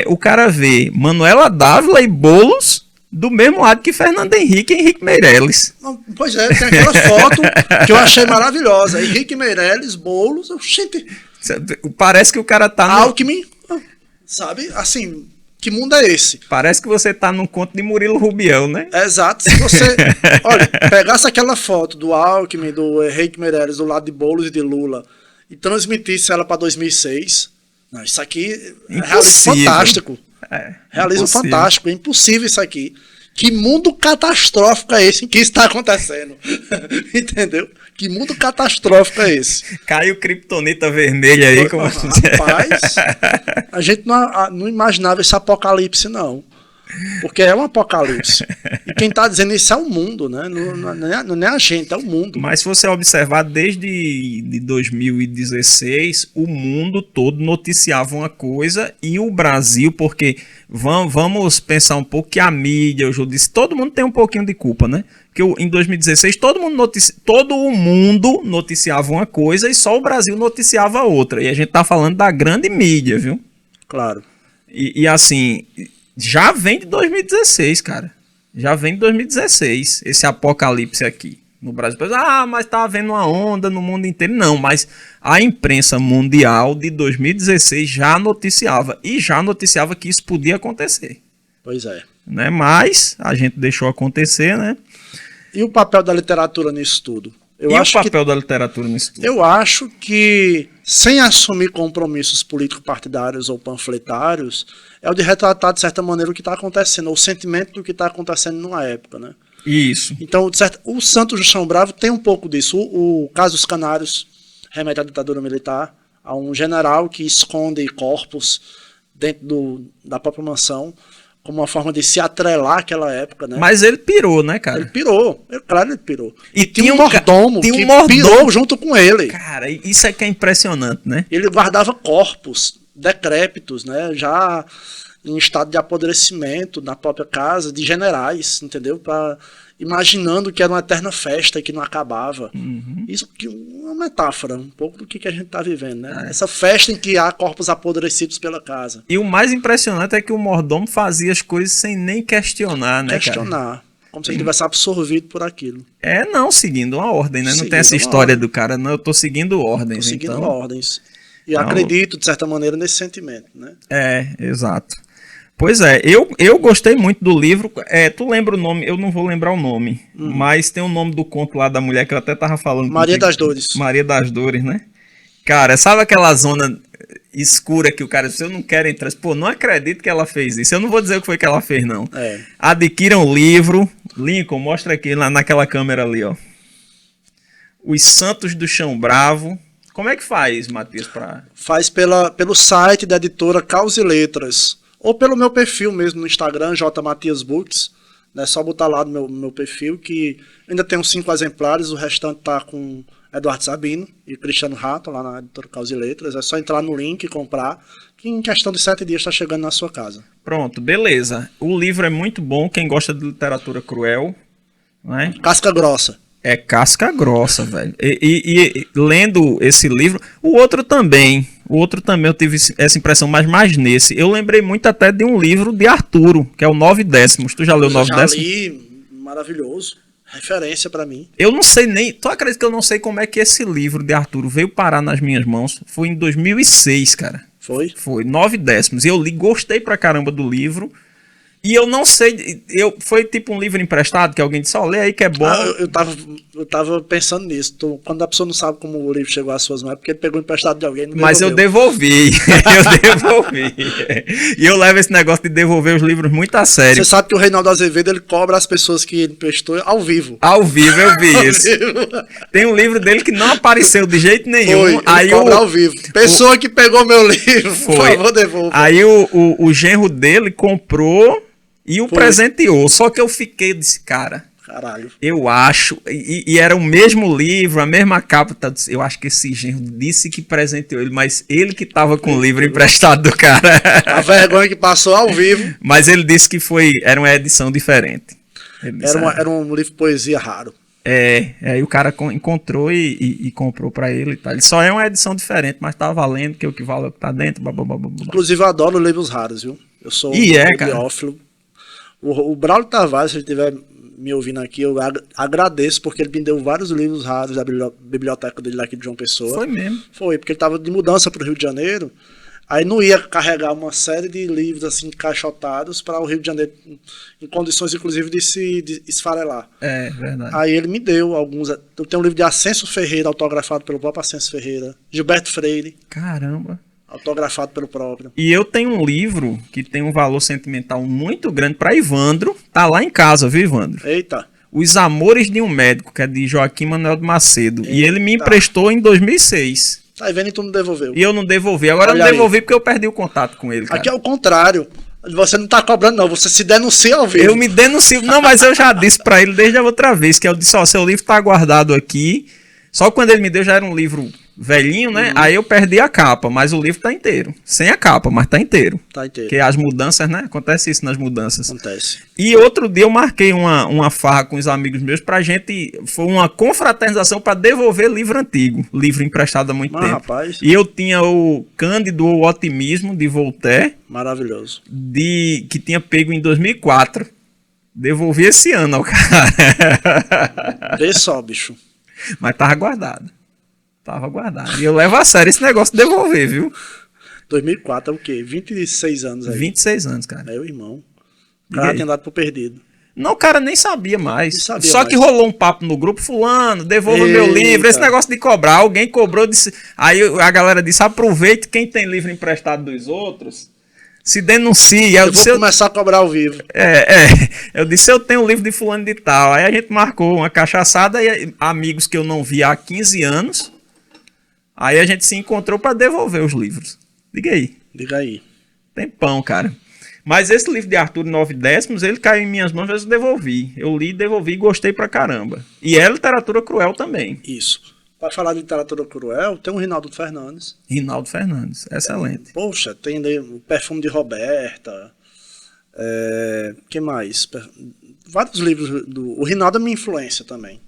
O cara vê Manuela Dávila e Boulos do mesmo lado que Fernando Henrique e Henrique Meirelles. Pois é, tem aquela foto que eu achei maravilhosa. Henrique Meirelles, Boulos, gente... Parece que o cara tá Alckmin, sabe? Assim, que mundo é esse? Parece que você tá num conto de Murilo Rubião, né? Exato. Se você, olha, pegasse aquela foto do Alckmin, do Henrique Meirelles, do lado de Boulos e de Lula, e transmitisse ela para 2006, não, isso aqui é realismo fantástico. Realismo fantástico, é impossível isso aqui. Que mundo catastrófico é esse em que está acontecendo? Entendeu? Que mundo catastrófico é esse? Caiu kryptonita vermelha aí. Rapaz, a gente não imaginava esse apocalipse, não. Porque é um apocalipse. E quem está dizendo isso é o mundo, né? Não é a gente, é o mundo. Mas se você observar, desde 2016, o mundo todo noticiava uma coisa e o Brasil, porque vamos pensar um pouco que a mídia, o judiciário, todo mundo tem um pouquinho de culpa, né? Porque em 2016 todo o mundo noticiava uma coisa e só o Brasil noticiava outra. E a gente tá falando da grande mídia, viu? Claro. E assim... Já vem de 2016, cara. Já vem de 2016, esse apocalipse aqui no Brasil. Mas tá havendo uma onda no mundo inteiro. Não, mas a imprensa mundial de 2016 já noticiava. E já noticiava que isso podia acontecer. Pois é. Né? Mas a gente deixou acontecer, né? E o papel da literatura nisso tudo? Da literatura nisso tudo? Eu acho que, sem assumir compromissos político-partidários ou panfletários, é o de retratar, de certa maneira, o que está acontecendo, ou o sentimento do que está acontecendo numa época, né? Isso. Então, o Santos do Chão Bravo tem um pouco disso. O caso dos Canários remete à ditadura militar, a um general que esconde corpos dentro da própria mansão, como uma forma de se atrelar àquela época, né? Mas ele pirou, né, cara? Ele pirou, claro ele pirou. E tinha um mordomo que pirou junto com ele. Cara, isso é que é impressionante, né? Ele guardava corpos decrépitos, né? Já em estado de apodrecimento na própria casa, de generais, entendeu? Imaginando que era uma eterna festa que não acabava. Isso que é uma metáfora, um pouco do que a gente está vivendo, né? Essa festa em que há corpos apodrecidos pela casa. E o mais impressionante é que o mordomo fazia as coisas sem nem questionar, né, cara? Como se ele tivesse absorvido por aquilo. Não, seguindo uma ordem, né? Não tem essa história do cara, não, eu tô seguindo ordens. Tô seguindo ordens. E então, acredito, de certa maneira, nesse sentimento, né? Exato. Pois é, eu gostei muito do livro. Tu lembra o nome? Eu não vou lembrar o nome, mas tem o nome do conto lá da mulher que eu até tava falando. Maria das Dores. Maria das Dores, né? Cara, sabe aquela zona escura que o cara disse, eu não quero entrar. Pô, não acredito que ela fez isso. Eu não vou dizer o que foi que ela fez, não. Adquiram o livro. Lincoln, mostra aqui naquela câmera ali, ó. Os Santos do Chão Bravo. Como é que faz, Matias? Faz pelo site da editora Caos e Letras. Ou pelo meu perfil mesmo no Instagram, J Matias Books. É só botar lá no meu perfil, que ainda tem uns 5 exemplares, o restante tá com Eduardo Sabino e Cristiano Rato, lá na editora Caos e Letras. É só entrar no link e comprar, que em questão de 7 dias está chegando na sua casa. Pronto, beleza. O livro é muito bom, quem gosta de literatura cruel, não é? Casca grossa. É casca grossa, velho. E lendo esse livro, o outro também eu tive essa impressão, mas mais nesse. Eu lembrei muito até de um livro de Arturo, que é o 9 Décimos. Tu já leu o 9 Décimos? Já li, maravilhoso. Referência pra mim. Eu não sei nem... Tu acredita que eu não sei como é que esse livro de Arturo veio parar nas minhas mãos? Foi em 2006, cara. Foi? Foi, 9 Décimos. E eu li, gostei pra caramba do livro. E eu não sei, foi tipo um livro emprestado que alguém disse, ó, lê aí que é bom. Eu tava pensando nisso. Quando a pessoa não sabe como o livro chegou às suas mãos, é porque ele pegou emprestado de alguém. Mas eu devolvi. E eu levo esse negócio de devolver os livros muito a sério. Você sabe que o Reinaldo Azevedo, ele cobra as pessoas que ele emprestou ao vivo. Ao vivo eu vi isso. Tem um livro dele que não apareceu de jeito nenhum. Aí cobra ao vivo. Pessoa que pegou meu livro, por favor, devolva. Aí o genro dele comprou e o presenteou. Só que eu disse, cara, caralho, eu acho, e era o mesmo livro, a mesma capa, eu acho que esse genro disse que presenteou ele, mas ele que tava com o livro emprestado do cara. A vergonha que passou ao vivo. Mas ele disse que era uma edição diferente. Disse, era um livro de poesia raro. Aí o cara encontrou e comprou pra ele e tal. Ele só é uma edição diferente, mas tá valendo, que o que vale é o que tá dentro. Blá, blá, blá, blá, blá. Inclusive eu adoro livros raros, viu? Eu sou bibliófilo. O Braulio Tavares, se ele estiver me ouvindo aqui, eu agradeço, porque ele me deu vários livros raros da biblioteca dele aqui de João Pessoa. Foi mesmo? Foi, porque ele estava de mudança para o Rio de Janeiro, aí não ia carregar uma série de livros assim encaixotados para o Rio de Janeiro, em condições inclusive de esfarelar. É, verdade. Aí ele me deu alguns. Eu tenho um livro de Ascenso Ferreira, autografado pelo próprio Ascenso Ferreira. Gilberto Freire. Caramba. Autografado pelo próprio. E eu tenho um livro que tem um valor sentimental muito grande para Ivandro. Tá lá em casa, viu, Ivandro? Eita. Os Amores de um Médico, que é de Joaquim Manuel de Macedo. Eita. E ele me emprestou em 2006. Tá vendo, e tu não devolveu. E eu não devolvi. Agora eu não devolvi porque eu perdi o contato com ele, cara. Aqui é o contrário. Você não tá cobrando, não. Você se denuncia ao vivo. Eu me denuncio. Não, mas eu já disse para ele desde a outra vez, que eu disse, ó, seu livro tá guardado aqui. Só que quando ele me deu já era um livro velhinho, né? Uhum. Aí eu perdi a capa, mas o livro tá inteiro. Sem a capa, mas tá inteiro. Tá inteiro. Porque as mudanças, né? Acontece isso nas mudanças. Acontece. E outro dia eu marquei uma farra com os amigos meus pra gente... Foi uma confraternização pra devolver livro antigo. Livro emprestado há muito tempo. Rapaz. E eu tinha o Cândido ou Otimismo, de Voltaire. Maravilhoso. Que tinha pego em 2004. Devolvi esse ano ao cara. Vê só, bicho. Mas tava guardado. Tava guardado. E eu levo a sério esse negócio de devolver, viu? 2004 é o quê? 26 anos aí. 26 anos, cara. Meu irmão. O cara tinha dado por perdido. Não, o cara nem sabia mais. Nem sabia Só mais. Que rolou um papo no grupo, fulano, devolva meu livro. Esse negócio de cobrar. Alguém cobrou, disse... Aí a galera disse, aproveite quem tem livro emprestado dos outros. Se denuncie. Eu vou começar a cobrar ao vivo. Eu disse, eu tenho um livro de fulano de tal. Aí a gente marcou uma cachaçada e amigos que eu não via há 15 anos. Aí a gente se encontrou para devolver os livros. Diga aí. Diga aí. Tempão, cara. Mas esse livro de Arturo 9 Décimos, ele caiu em minhas mãos, mas eu devolvi. Eu li, devolvi e gostei pra caramba. E é literatura cruel também. Isso. Para falar de literatura cruel, tem o Rinaldo Fernandes. Rinaldo Fernandes, excelente. Poxa, tem o Perfume de Roberta. Que mais? Vários livros. O Rinaldo é minha influência também.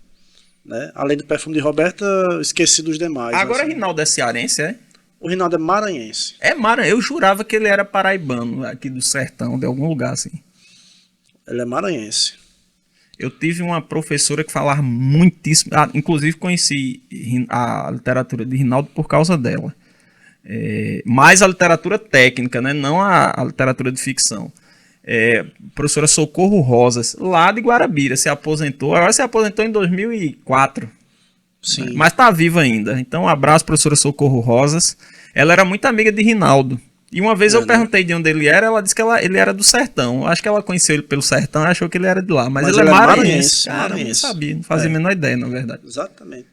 Né? Além do Perfume de Roberta, esqueci dos demais. Agora assim. Rinaldo é cearense, é? O Rinaldo é maranhense. É maranhense. Eu jurava que ele era paraibano, aqui do sertão, de algum lugar assim. Ele é maranhense. Eu tive uma professora que falava muitíssimo, inclusive conheci a literatura de Rinaldo por causa dela. Mais a literatura técnica, né? Não a literatura de ficção. Professora Socorro Rosas, lá de Guarabira, se aposentou. Agora se aposentou em 2004. Sim. Mas está viva ainda. Então, um abraço, professora Socorro Rosas. Ela era muito amiga de Rinaldo. E uma vez eu perguntei de onde ele era, ela disse que ele era do sertão. Acho que ela conheceu ele pelo sertão e achou que ele era de lá. Mas ele é maranhense. Cara, eu não sabia, não fazia a menor ideia, na verdade. Exatamente.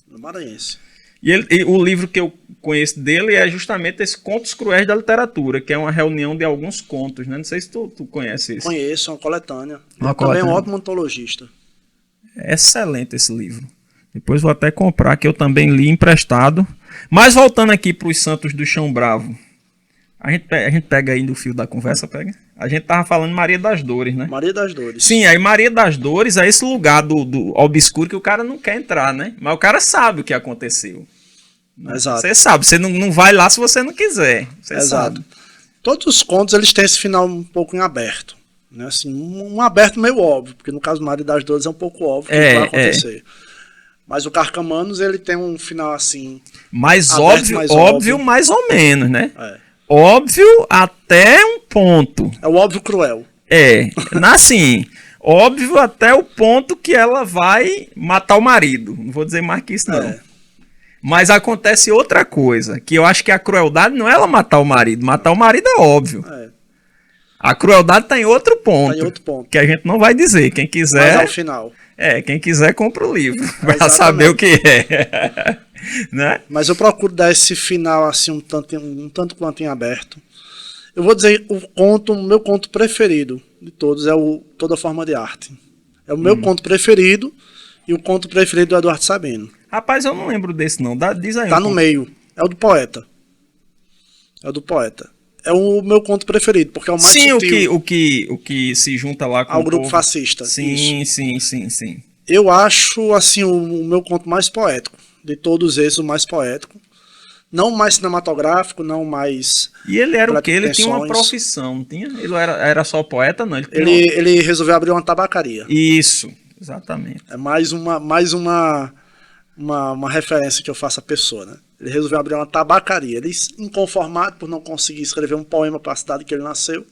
Maranhense. E o livro que eu conheço dele é justamente esse Contos Cruéis da Literatura, que é uma reunião de alguns contos, né? Não sei se tu conhece isso. Conheço, uma coletânea. Ele também é um ótimo antologista. É excelente esse livro. Depois vou até comprar, que eu também li emprestado. Mas voltando aqui para os Santos do Chão Bravo. A gente pega aí no fio da conversa, pega? A gente tava falando de Maria das Dores, né? Maria das Dores. Sim, aí Maria das Dores é esse lugar do obscuro que o cara não quer entrar, né? Mas o cara sabe o que aconteceu. Exato. Você sabe, você não vai lá se você não quiser. Você Exato. sabe. Todos os contos eles têm esse final um pouco em aberto. Né? Assim, um aberto meio óbvio, porque no caso do Maria das Dores é um pouco óbvio que vai acontecer. Mas o Carcamanos ele tem um final assim. Mais aberto, óbvio, mais ou menos, né? É. Óbvio até um ponto. É o óbvio cruel. Assim, óbvio até o ponto que ela vai matar o marido. Não vou dizer mais que isso, não. Mas acontece outra coisa, que eu acho que a crueldade não é ela matar o marido. Matar o marido é óbvio. A crueldade tá em outro ponto. Tá em outro ponto. Que a gente não vai dizer. Quem quiser... Mas ao final. Quem quiser compra o livro. Pra saber o que é. Né? Mas eu procuro dar esse final assim um tanto quanto em aberto. Eu vou dizer, o meu conto preferido de todos é o Toda Forma de Arte. É o meu conto preferido e o conto preferido do Eduardo Sabino. Rapaz, eu não lembro desse não. Diz aí. Tá no meio. É o do poeta. É o meu conto preferido, porque é o mais sutil. o que se junta lá com ao grupo fascista. Sim. Eu acho assim o meu conto mais poético. De todos esses, o mais poético. Não mais cinematográfico, não mais... E ele era o quê? Ele tinha uma profissão, não tinha? Ele era só poeta, não? Ele resolveu abrir uma tabacaria. Isso, exatamente. É mais uma referência que eu faço à pessoa, né? Ele resolveu abrir uma tabacaria. Ele, inconformado por não conseguir escrever um poema para a cidade que ele nasceu,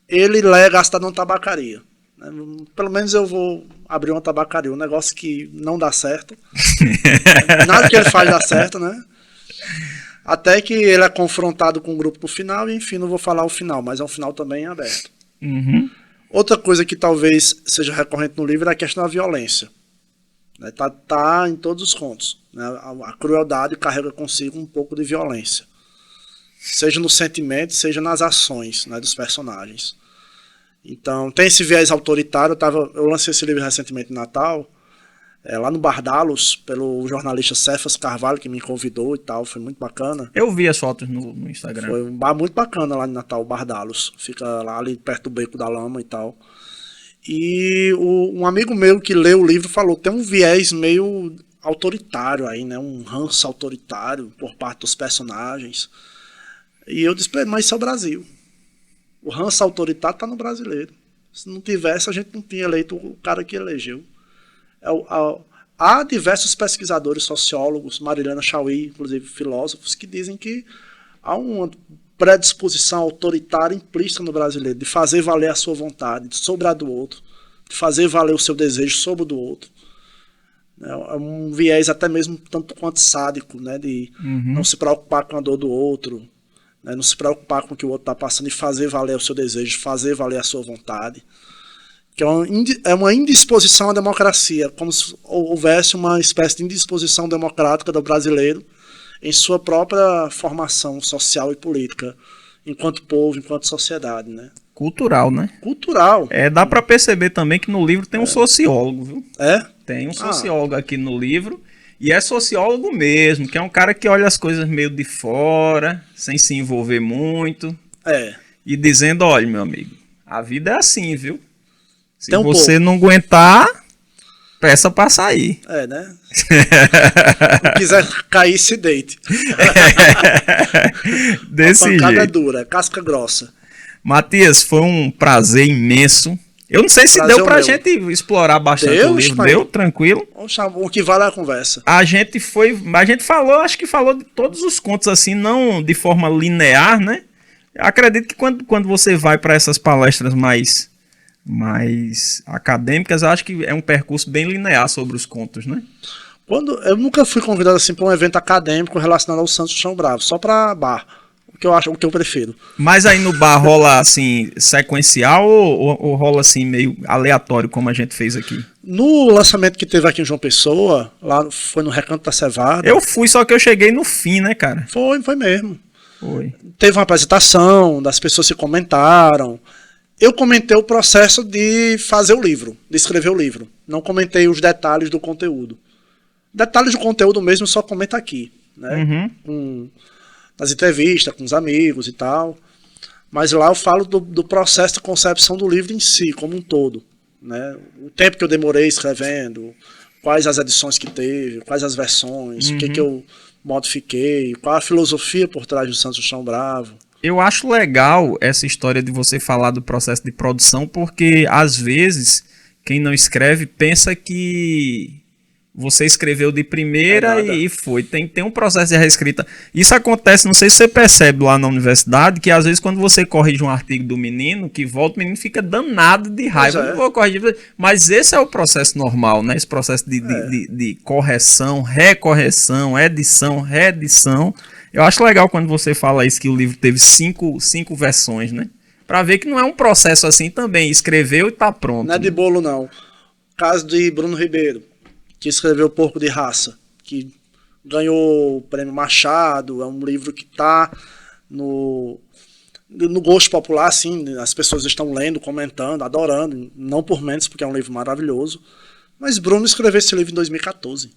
ele lega a cidade numa tabacaria. Pelo menos eu vou abrir uma tabacaria. Um negócio que não dá certo. Nada que ele faz dá certo, né? Até que ele é confrontado com o grupo no final, e enfim, não vou falar o final, mas é um final também aberto. Outra coisa que talvez seja recorrente no livro é a questão da violência. Tá em todos os contos. Né? A crueldade carrega consigo um pouco de violência. Seja no sentimento, seja nas ações, né, dos personagens. Então, tem esse viés autoritário. Eu lancei esse livro recentemente no Natal, lá no Bardalos, pelo jornalista Cefas Carvalho, que me convidou e tal, foi muito bacana. Eu vi as fotos no Instagram. Foi um bar muito bacana lá no Natal, o Bardalos. Fica lá ali perto do Beco da Lama e tal. E um amigo meu que leu o livro falou, tem um viés meio autoritário aí, né? Um ranço autoritário por parte dos personagens. E eu disse, mas isso é o Brasil. O ranço autoritário tá no brasileiro. Se não tivesse, a gente não tinha eleito o cara que elegeu. Há diversos pesquisadores, sociólogos, Marilena Chauí, inclusive filósofos, que dizem que há uma predisposição autoritária implícita no brasileiro, de fazer valer a sua vontade sobre a do outro, de fazer valer o seu desejo sobre o do outro. É um viés até mesmo tanto quanto sádico, né, de não se preocupar com a dor do outro, né, não se preocupar com o que o outro está passando e fazer valer o seu desejo, fazer valer a sua vontade. Que é uma indisposição à democracia, como se houvesse uma espécie de indisposição democrática do brasileiro em sua própria formação social e política, enquanto povo, enquanto sociedade, né? Cultural, né? Cultural. Dá para perceber também que no livro tem um sociólogo, viu? Tem um sociólogo aqui no livro, e é sociólogo mesmo, que é um cara que olha as coisas meio de fora, sem se envolver muito, e dizendo, olha, meu amigo, a vida é assim, viu? Se você não aguentar, peça pra sair. Né? Se quiser cair, se deite. Desse jeito. A pancada é dura, casca grossa. Matias, foi um prazer imenso. Eu não sei se deu pra gente explorar bastante o livro. Deu? Tranquilo? O que vale é a conversa. A gente falou, acho que falou de todos os contos assim, não de forma linear, né? Eu acredito que quando você vai para essas palestras mais acadêmicas, acho que é um percurso bem linear sobre os contos, né? Eu nunca fui convidado assim para um evento acadêmico relacionado ao Santos do Chão Bravo, só para bar, o que eu prefiro. Mas aí no bar rola assim sequencial ou rola assim meio aleatório como a gente fez aqui? No lançamento que teve aqui em João Pessoa, lá foi no Recanto da Cevada. Eu fui, só que eu cheguei no fim, né, cara? Foi mesmo. Foi. Teve uma apresentação, das pessoas se comentaram. Eu comentei o processo de fazer o livro, de escrever o livro. Não comentei os detalhes do conteúdo. Detalhes do conteúdo mesmo eu só comento aqui, né? Nas entrevistas, com os amigos e tal. Mas lá eu falo do processo de concepção do livro em si, como um todo, né? O tempo que eu demorei escrevendo, quais as edições que teve, quais as versões, o que eu modifiquei, qual a filosofia por trás do Santos do Chão Bravo. Eu acho legal essa história de você falar do processo de produção, porque às vezes quem não escreve pensa que você escreveu de primeira e foi. Tem um processo de reescrita. Isso acontece, não sei se você percebe lá na universidade, que às vezes quando você corrige um artigo do menino, que volta, o menino fica danado de raiva. Não vou corrigir. Mas esse é o processo normal, né? Esse processo de correção, recorreção, edição, reedição. Eu acho legal quando você fala isso, que o livro teve cinco versões, né? Pra ver que não é um processo assim também. Escreveu e tá pronto. Não é de bolo, não. Caso de Bruno Ribeiro, que escreveu Porco de Raça, que ganhou o Prêmio Machado. É um livro que tá no gosto popular, assim. As pessoas estão lendo, comentando, adorando. Não por menos, porque é um livro maravilhoso. Mas Bruno escreveu esse livro em 2014.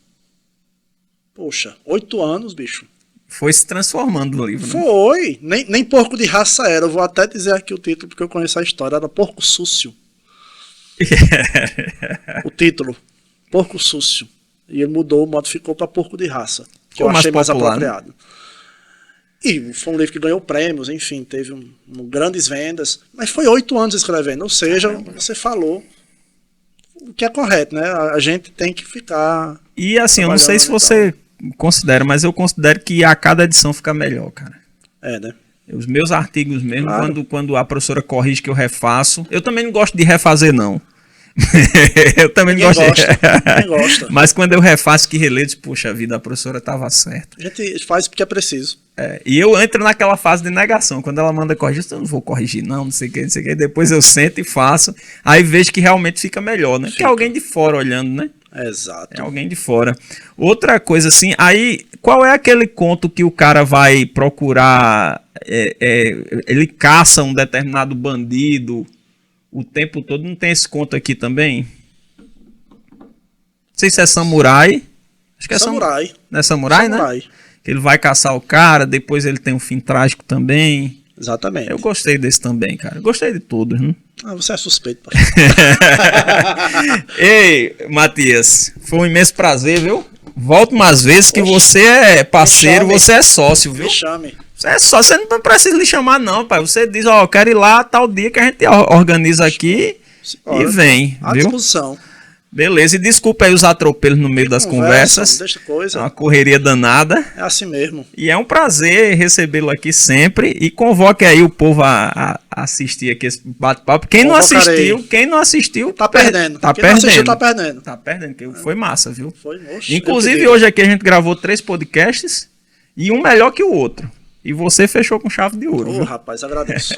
Poxa, 8 anos, bicho. Foi se transformando no livro, né? Foi. Nem Porco de Raça era. Eu vou até dizer aqui o título, porque eu conheço a história. Era Porco Súcio. O título. Porco Súcio. E ele modificou para Porco de Raça. Que eu achei mais apropriado. Né? E foi um livro que ganhou prêmios, enfim, teve grandes vendas. Mas foi 8 anos escrevendo. Ou seja, você falou o que é correto, né? A gente tem que ficar... E assim, eu não sei se você... considero, mas eu considero que a cada edição fica melhor, cara. É, né? Os meus artigos mesmo, claro. quando a professora corrige que eu refaço, eu também não gosto de refazer, não. Eu também não gosto. Ninguém gosta. Mas quando eu refaço que releio, diz, puxa vida, a professora estava certa. A gente faz porque é preciso. E eu entro naquela fase de negação. Quando ela manda corrigir, eu não vou corrigir, não sei o que. Depois eu sento e faço. Aí vejo que realmente fica melhor, né? Porque é alguém de fora olhando, né? Exato. É alguém de fora. Outra coisa assim, aí qual é aquele conto que o cara vai procurar, ele caça um determinado bandido o tempo todo? Não tem esse conto aqui também? Não sei se é Samurai. Acho que é Samurai. Não é Samurai, né? Que ele vai caçar o cara, depois ele tem um fim trágico também. Exatamente. Eu gostei desse também, cara. Gostei de todos, né? Você é suspeito. Ei, Matias, foi um imenso prazer, viu? Volto mais vezes que você é parceiro, você é sócio, viu? Me chame. Você é sócio, você não precisa lhe chamar não, pai. Você diz, ó, eu quero ir lá tal dia que a gente organiza aqui e vem, à viu? Disposição. Beleza, e desculpa aí os atropelos no meio das conversas. Deixa coisa. É uma correria danada. É assim mesmo. E é um prazer recebê-lo aqui sempre. E convoque aí o povo a assistir aqui esse bate-papo. Quem não assistiu, tá perdendo. Quem não assistiu, tá perdendo. Tá perdendo, que foi massa, viu? Foi, oxe, inclusive, hoje aqui a gente gravou 3 podcasts e um melhor que o outro. E você fechou com chave de ouro. Rapaz, agradeço.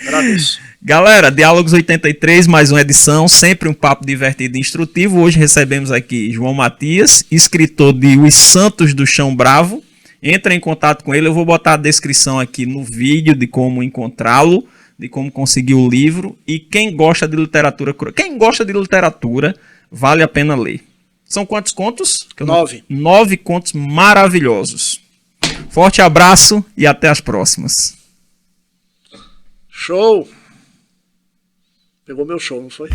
Agradeço. Galera, Diálogos 83, mais uma edição, sempre um papo divertido e instrutivo. Hoje recebemos aqui João Matias, escritor de Os Santos do Chão Bravo. Entra em contato com ele, eu vou botar a descrição aqui no vídeo de como encontrá-lo, de como conseguir o livro. E quem gosta de literatura, vale a pena ler. São quantos contos? 9. 9 contos maravilhosos. Forte abraço e até as próximas. Show! Pegou meu show, não foi?